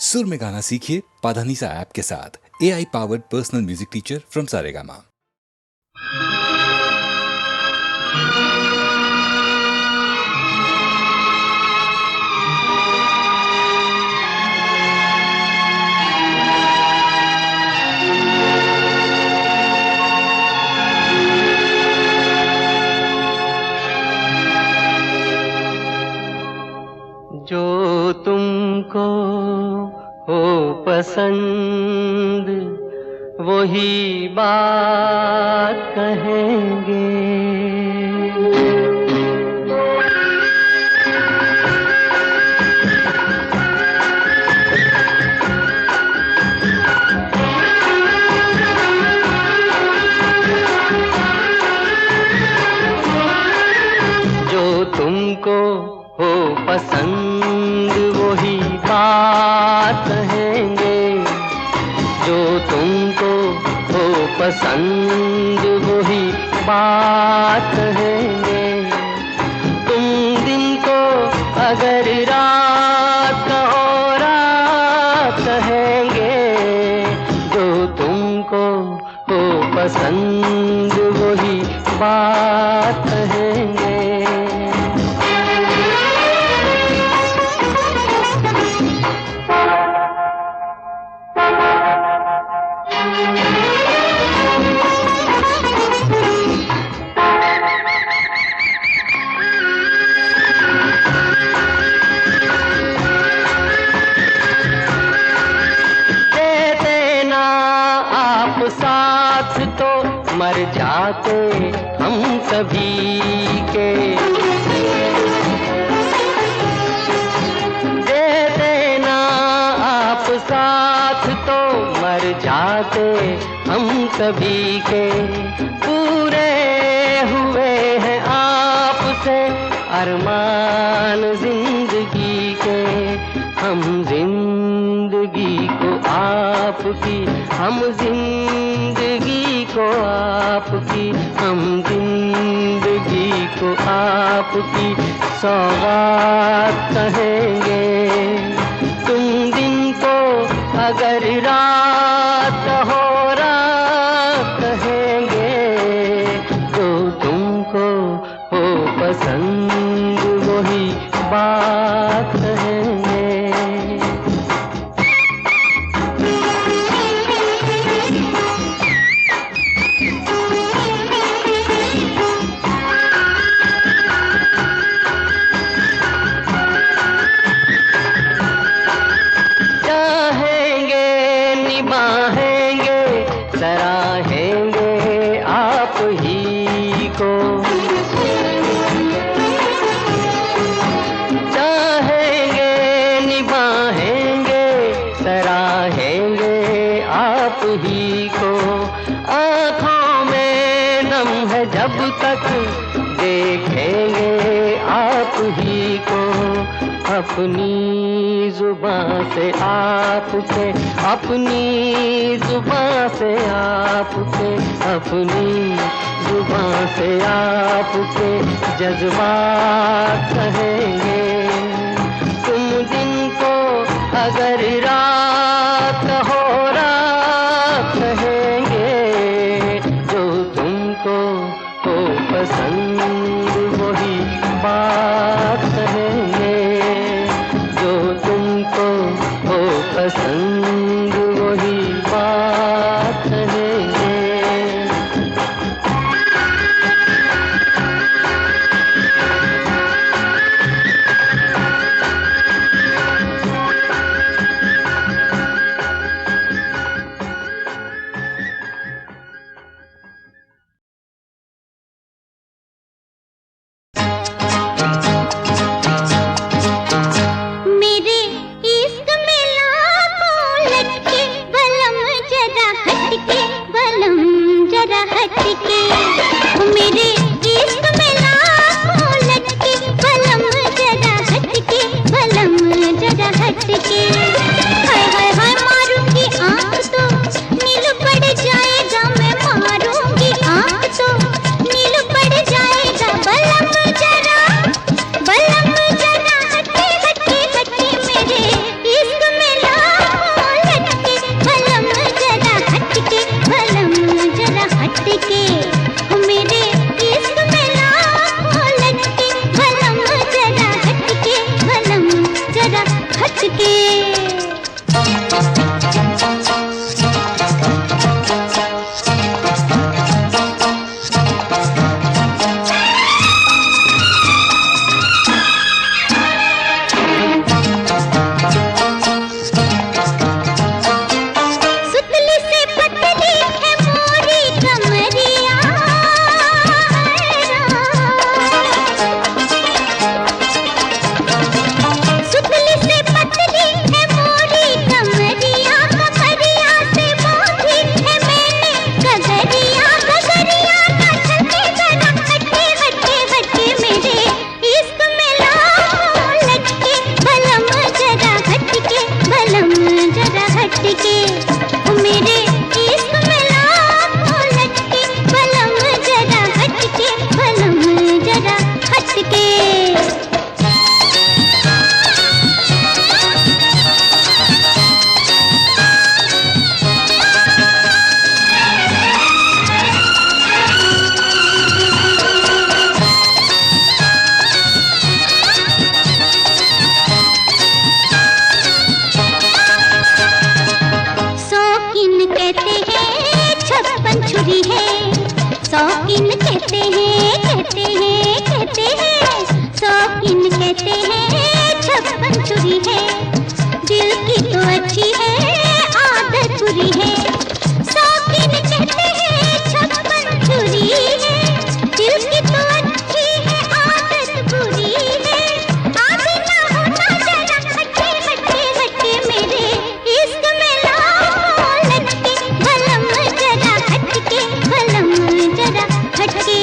सुर में गाना सीखिए पाधानीसा ऐप के साथ। AI powered personal music teacher from Saregama. जो तुमको हो पसंद वही बात कहेंगे। जो तुमको हो पसंद वही बात कहेंगे। जो तुमको हो पसंद वही बात कहेंगे। तुम दिन को अगर रात कहो रात कहेंगे। जो तुमको हो पसंद वही बात कहेंगे। साथ तो मर जाते हम सभी के। दे देना आप साथ तो मर जाते हम सभी के। पूरे हुए हैं आपसे अरमान जिंदगी के। हम जिंदगी को आपकी, हम जिंदगी को आपकी, हम जिंदगी को आपकी सौगात कहेंगे। तुम दिन को अगर रात हो रात कहेंगे। जो तुमको हो पसंद वही बात कहेंगे। सराहेंगे आप ही को। चाहेंगे निभाएंगे सराहेंगे आप ही को। आँखों में नम है जब तक देखेंगे आप ही को। अपनी जुबान से आपके, अपनी जुबान से आपके, अपनी जुबान से आपके जज्बात कहेंगे। तुम दिन को अगर रात हो रात कहेंगे। जो तुमको हो पसंद वही बात कहेंगे। जो तुमको हो पसंद वही बात कहेंगे। मेरे इश्क में लाखों सुतली से पतली है मोरी कमरिया, सुतली से पतली है मोरी कमरिया, कमरिया से बांधी है मैंने गगरिया, गगरिया का चलते जरा हटके हटके हटके मेरे इश्क में लाओ लटके, बलम जरा हटके, बलम जरा हटके, ओ मेरे इश्क में लाओ लटके, बलम जरा हटके, बलम जरा हटके। शौकीन कहते हैं छप्पन छुरी है, शौकीन कहते हैं, कहते हैं, कहते हैं, शौकीन कहते हैं छप्पन छुरी है, दिल की तो अच्छी है आदत बुरी है, शौकीन कहते हैं छप्पन छुरी है, दिल की तो अच्छी है आदत बुरी है, आगे ना होना जरा हटके हटके हटके मेरे इश्क में लाओ लटके, बलम जरा हटके, बलम जरा हटके,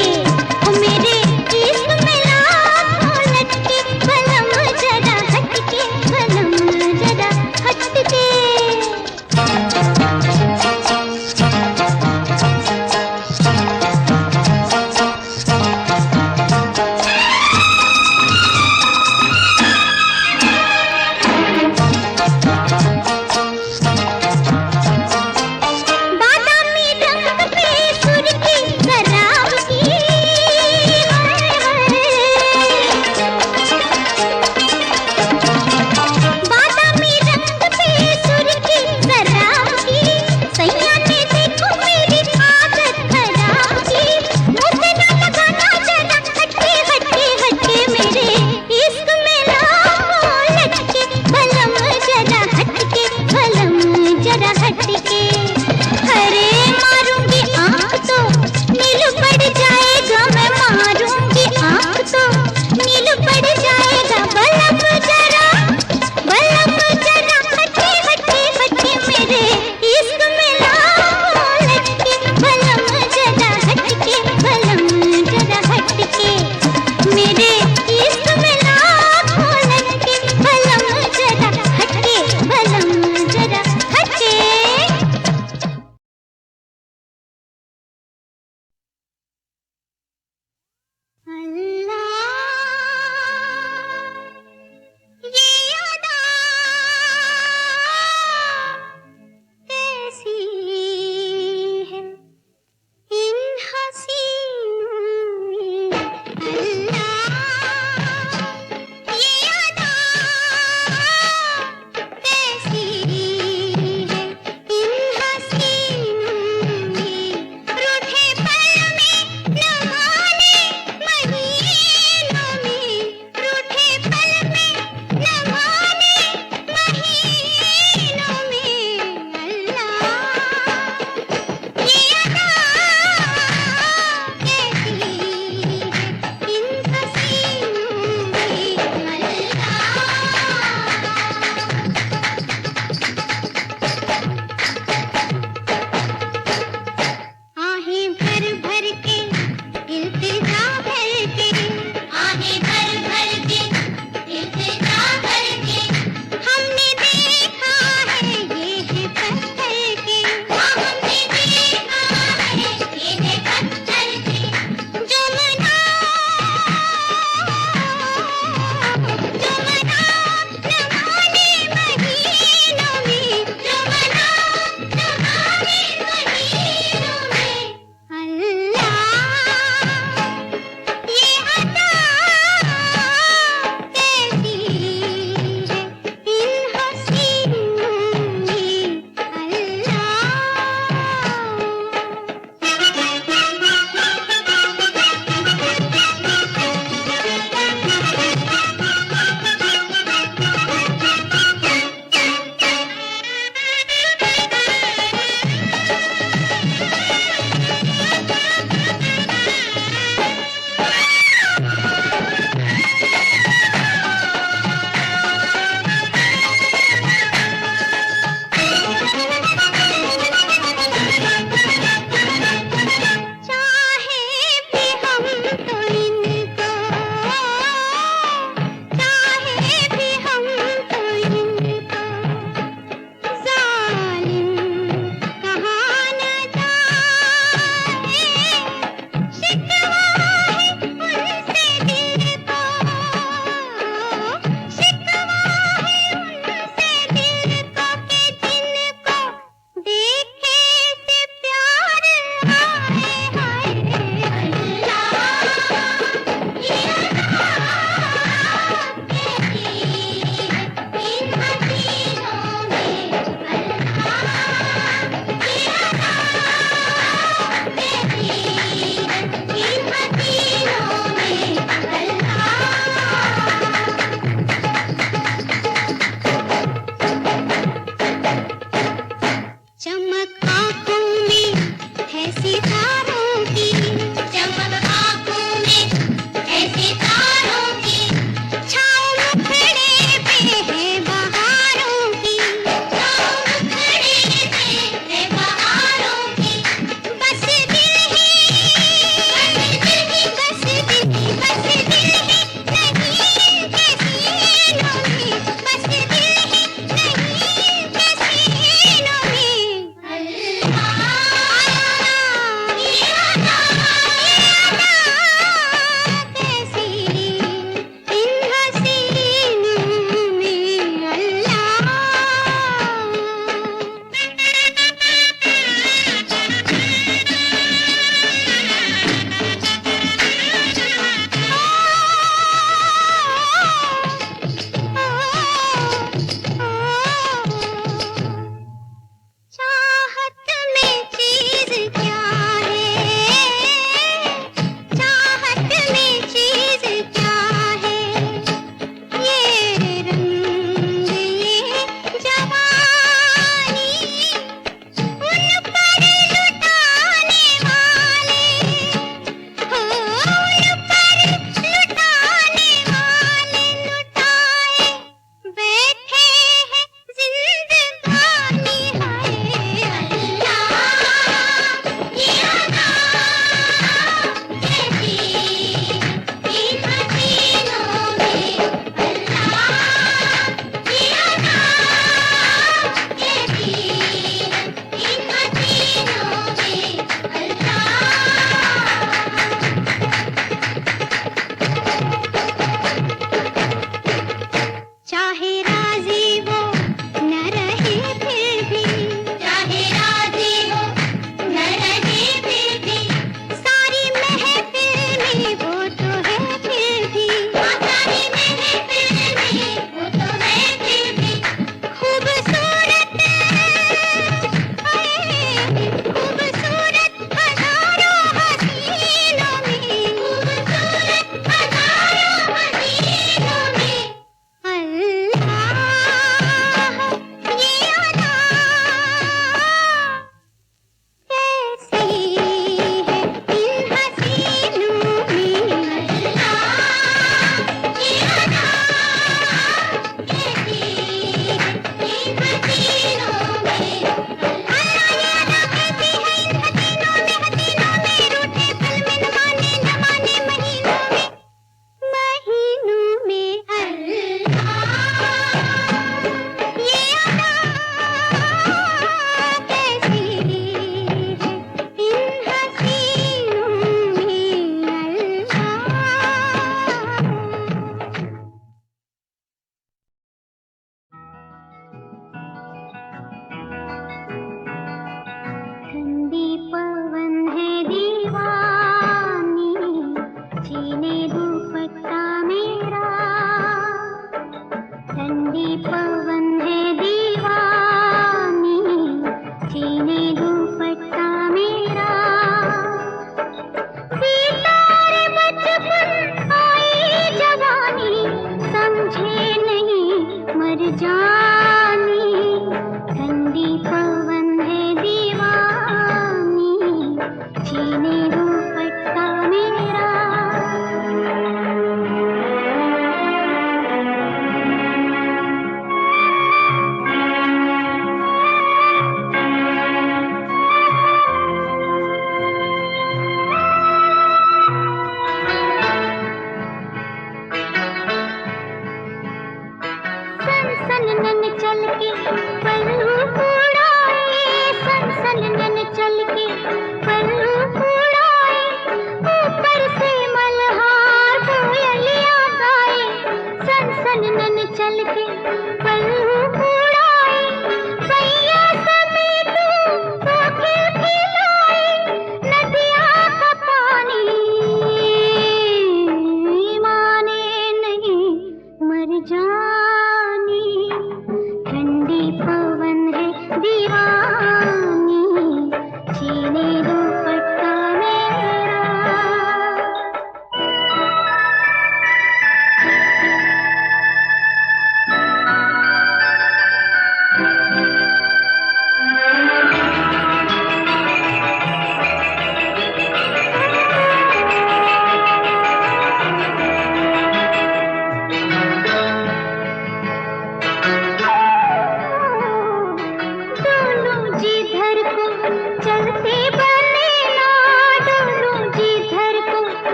ओ मेरे इश्क में लाओ लटके, बलम जरा हटके, बलम जरा हटके।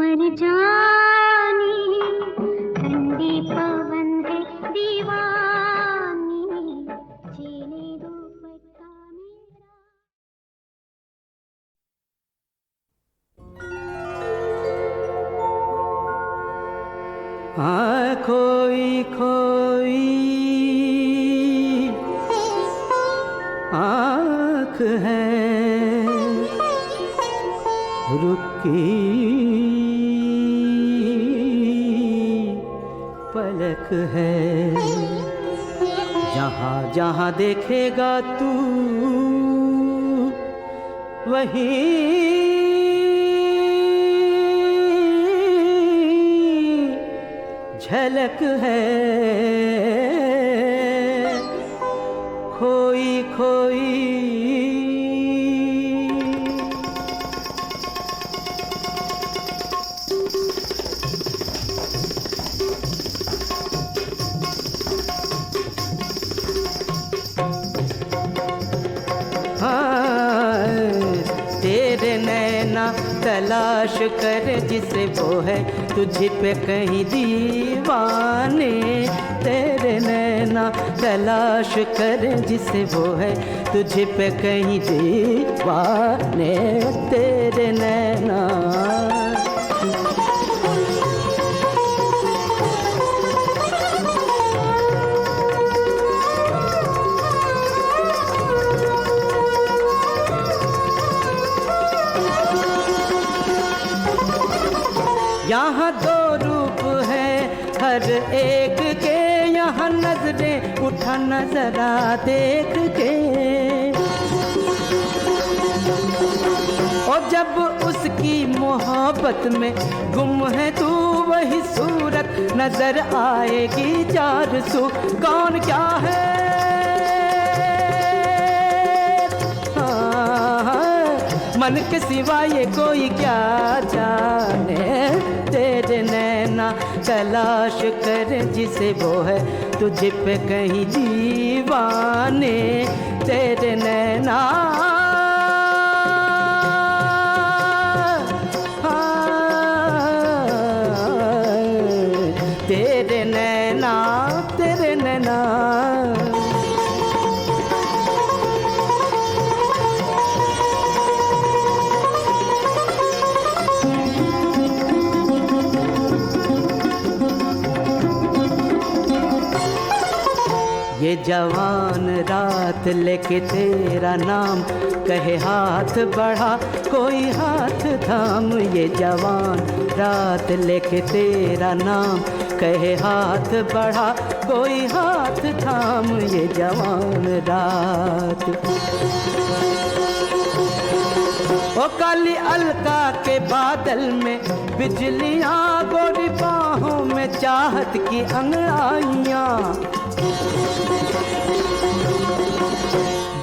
मर जानी ठंडी पवन है दीवानी जीने दो पट्टा हाँ खोई खोई आँख है रुकी पलक है जहाँ जहाँ देखेगा तू वहीं झलक है खोई खोई तेरे नैना तलाश कर जिसे वो है तुझ पे कहीं दीवाने तेरे नैना तलाश कर जिसे वो है तुझ पे कहीं दीवाने तेरे नैना यहाँ दो रूप है हर एक के यहाँ नजरें उठा नजरा देख के और जब उसकी मोहब्बत में गुम है तू वही सूरत नजर आएगी चार सू कौन क्या है मन के सिवा ये कोई क्या जाने तेरे नैना तलाश कर जिसे वो है तुझ पे कहीं दीवाने तेरे नैना तेरे नैना तेरे नैना ये जवान रात लेके तेरा नाम कहे हाथ बढ़ा कोई हाथ थाम ये जवान रात लेके तेरा नाम कहे हाथ बढ़ा कोई हाथ थाम ये जवान रात ओ काली अलका के बादल में बिजलियां गोरी बाहों में चाहत की अंगड़ाइयां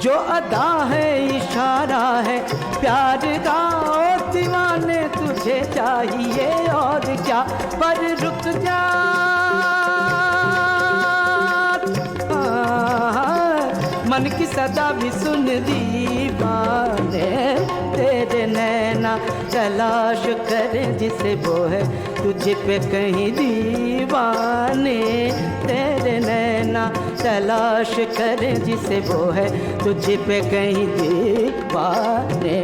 जो अदा है इशारा है प्यार का ओ दीवाने तुझे चाहिए और क्या पर रुक जा मन की सदा भी सुन दीवाने तेरे नैना तलाश करे जिसे वो है तुझे पे कहीं दीवाने तेरे नैना तलाश करे जिसे वो है तुझे पे कहीं दीवाने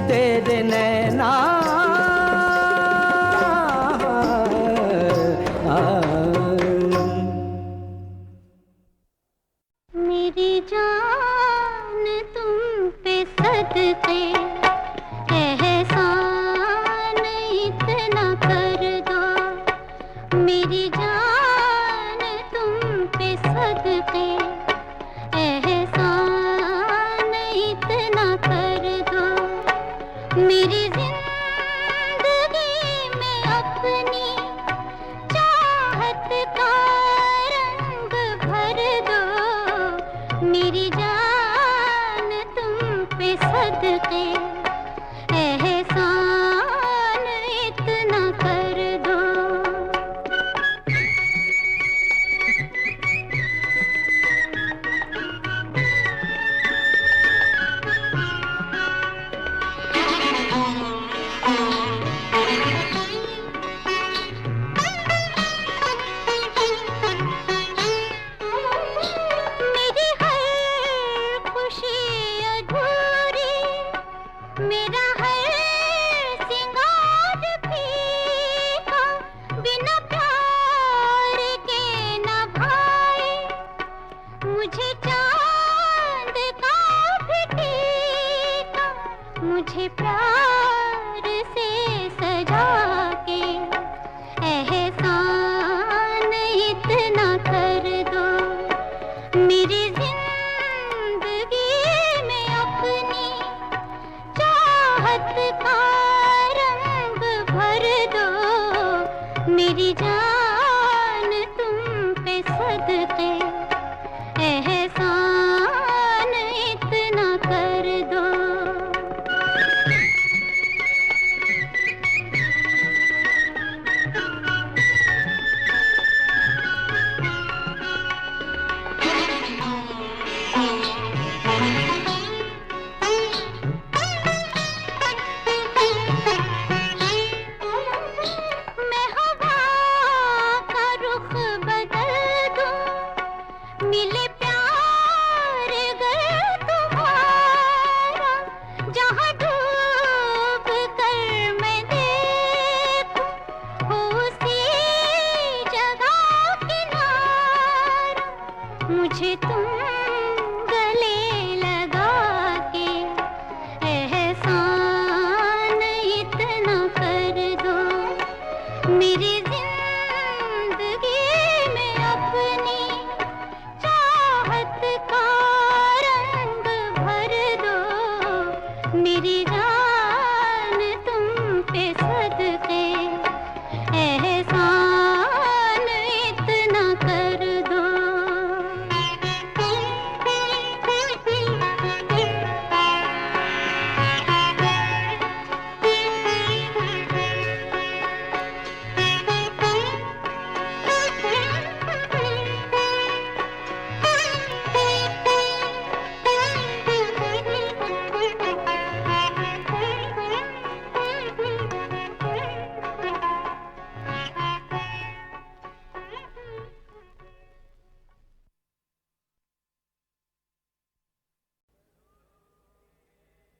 तेरे नैना मेरी जान तुम पे सदके एहसान इतना कर दो मेरी जान तुम पे सदके एहसान इतना कर दो मेरी जिंदगी में अपनी चाहत का रंग भर दो मेरी जान तुम पे सदके एहसान इतना कर दो मेरी जान तुम पे सदके, एहसान इतना कर दो। मैं हवा का रुख बदल दूं, मिले प्यार गर तुम्हारा, जहाँ डूब कर मैं देखूं, हो उसी जगह किनारा। मुझे तुम गले लगा के एहसान इतना कर दो। मेरी जिंदगी में अपनी चाहत का रंग भर दो। मेरी जान तुम पे सदके, एहसान इतना कर दो।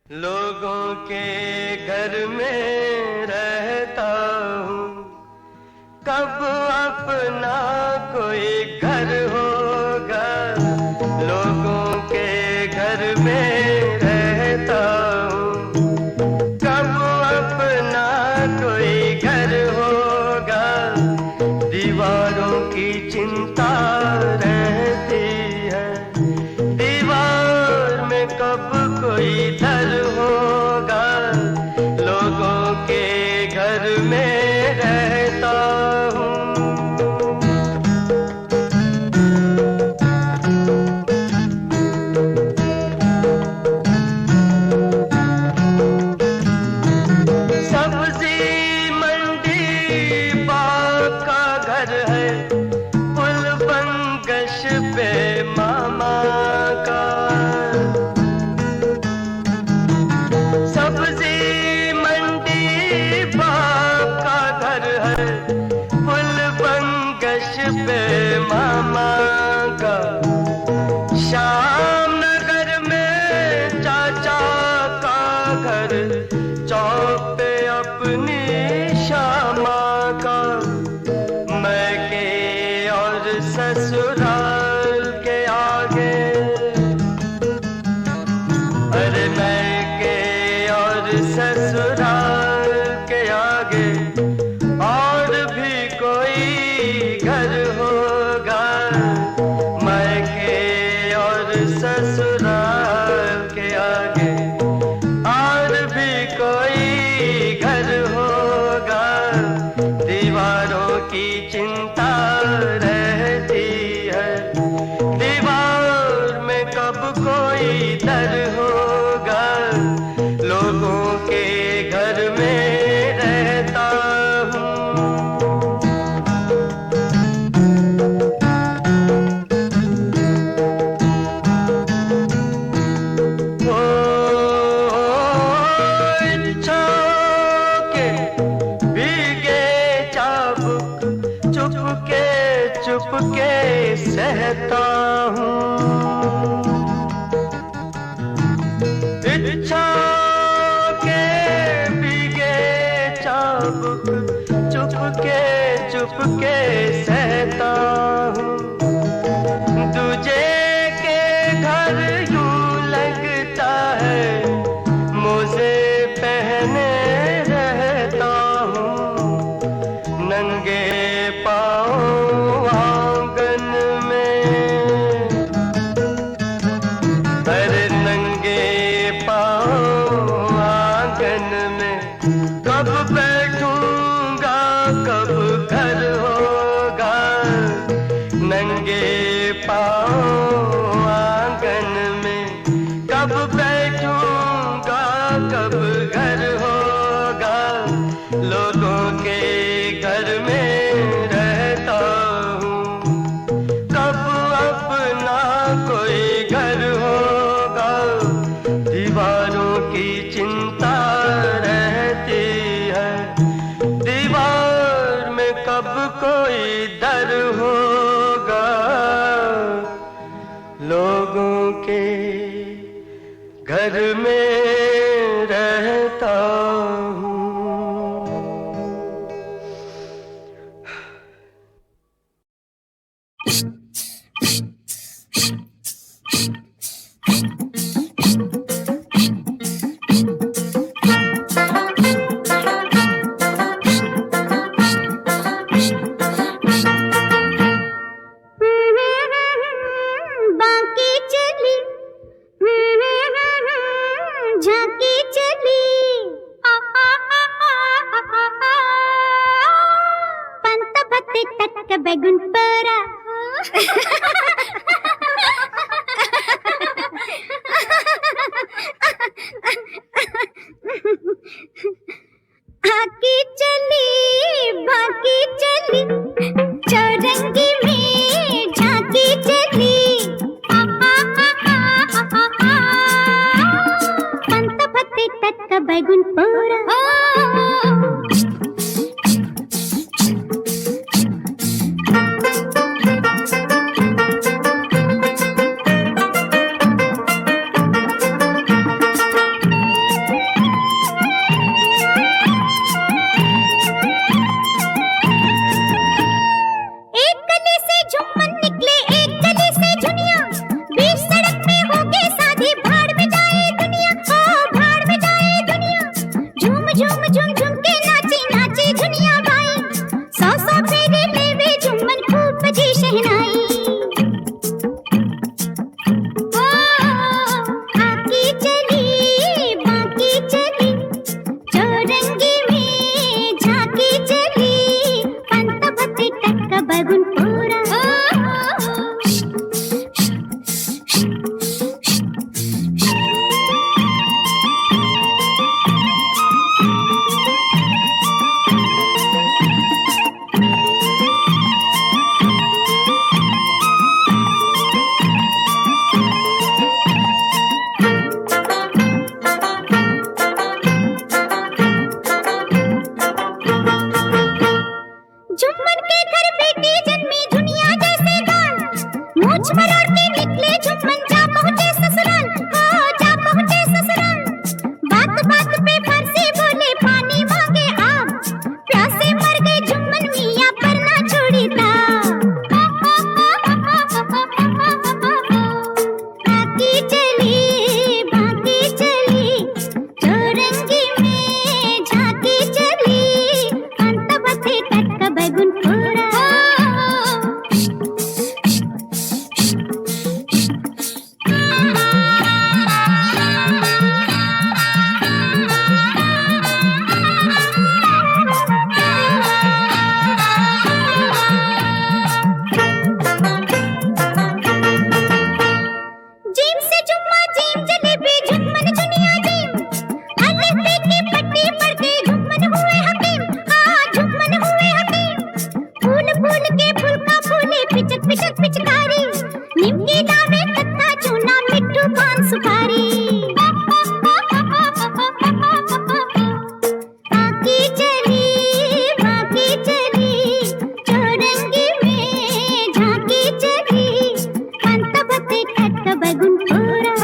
लोगों के घर में रहता हूँ, कब अपना कोई घर होगा। लोगों के घर में रहता हूँ, कब अपना कोई घर होगा। दीवारों की चिंता रहती है, दीवार में कब कोई दर होगा। लोगों के घर में रहता हूँ। सब्जी मंडी बाप का घर है, पुल बंगश पे मामा का। सब्जी मंडी बाप का घर है, पुल बंगश पे मामा का। श्याम नगर में चाचा का घर, चौक पे अपनी श्यामा का। मैके और ससुराल के आगे, अरे मैके और ससुराल के आगे और भी कोई घर होगा। मैके और ससुराल के आगे और भी कोई घर होगा। दीवारों की चिंता रहती है, दीवार में कब कोई दर होगा। लोगों के घर में रहता हूँ। ओ इच्छाओं के भीगे चाबुक, चुपके चुपके सहता हूँ। इच्छा के भीगे चाबुक, चुपके चुपके सहता हूँ। दूजे के घर यूं लगता है, मोजे पहने रहता हूँ। नंगे पाँव आंगन में, अरे नंगे पाँव आंगन में, कब बैठूंगा कब घर पाँव आंगन में, कब बैठूंगा कब घर होगा, लोगों के घर में रहता हूँ, कब अपना कोई घर होगा, दीवारों की चिंता रहती है, दीवार में कब कोई दर होगा, लोगों के घर में रहता हूँ। बाकी चली झांकी चली पंत भत्ते तक बैगुन परा आकी चली बाकी चली चौरंगी में झांकी चली पंत भत्ते तक बैगुन परा एक गली से झुम्मन निकले एक गली से झुनिया, बीच सड़क में हो गए शादी, भाड़ में जाए दुनिया, ओ भाड़ में जाए दुनिया, झूम झूम झूम झूम के नाची नाची झुनिया बाई, सौ सौ फेरे लेवे झुम्मन खूब बजी शहनाई, ओ आकी चली बाकी चली चौरंगी में झांकी चली पंत भत्ते तक बैगुन पूरा झुम्मन के घर बेटी जन्मी दुनिया जैसे गाल, मूछ मरोड़ के निकले झुम्मन जा पहुंचे ससुराल, हो जा पहुंचे ससुराल, बात बात पे फांसी बोले पानी मांगे आप, प्यासे मर गए झुम्मन मियां पर ना छोड़ी था, बाकी चली बाकी चली चौरंगी में झांकी चली पंत भत्ते तक बैगुन पूरा जीम से जुम्मा जीम जलेबी झुम्मन दुनिया जीम, अल्लाह पे की पट्टी पड़ के झुम्मन हुए हकीम, हाँ झुम्मन हुए हकीम, फूल फूल के फूल का फूले पिचक पिचक पिचकारी, निमकी दावे कत्ता चूना मिट्टू पान सुपारी, बाकी चली चौरंगी में झांकी चली पंत भत्ते तक बैगुन पूरा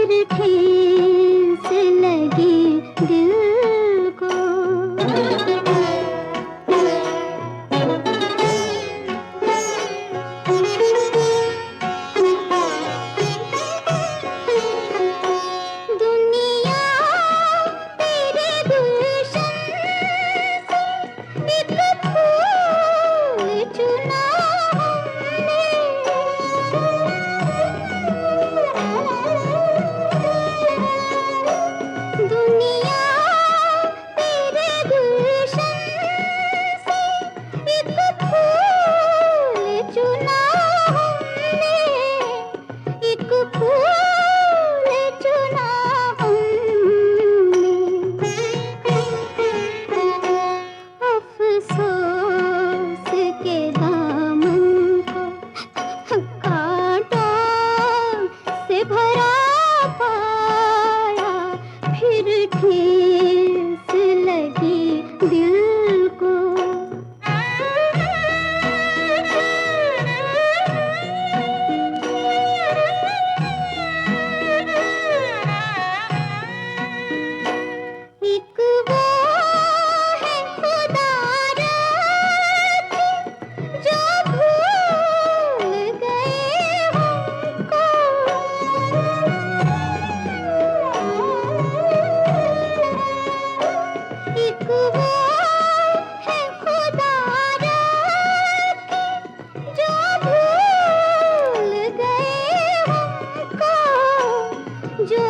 फिर ठेस लगी दिल को। दुनिया तेरे गुलशन से एक फूल चुना हमने। दुनिया तेरे गुलशन से एक फूल चुना हमने। एक फूल चुना हमने। अफसोस के दामन को कांटों से भरा पाया। फिर ठेस लगी दिल को। एक वो है खुदारा जो भूल गए हमको। एक वो है खुदारा जो भूल गए हमको। जो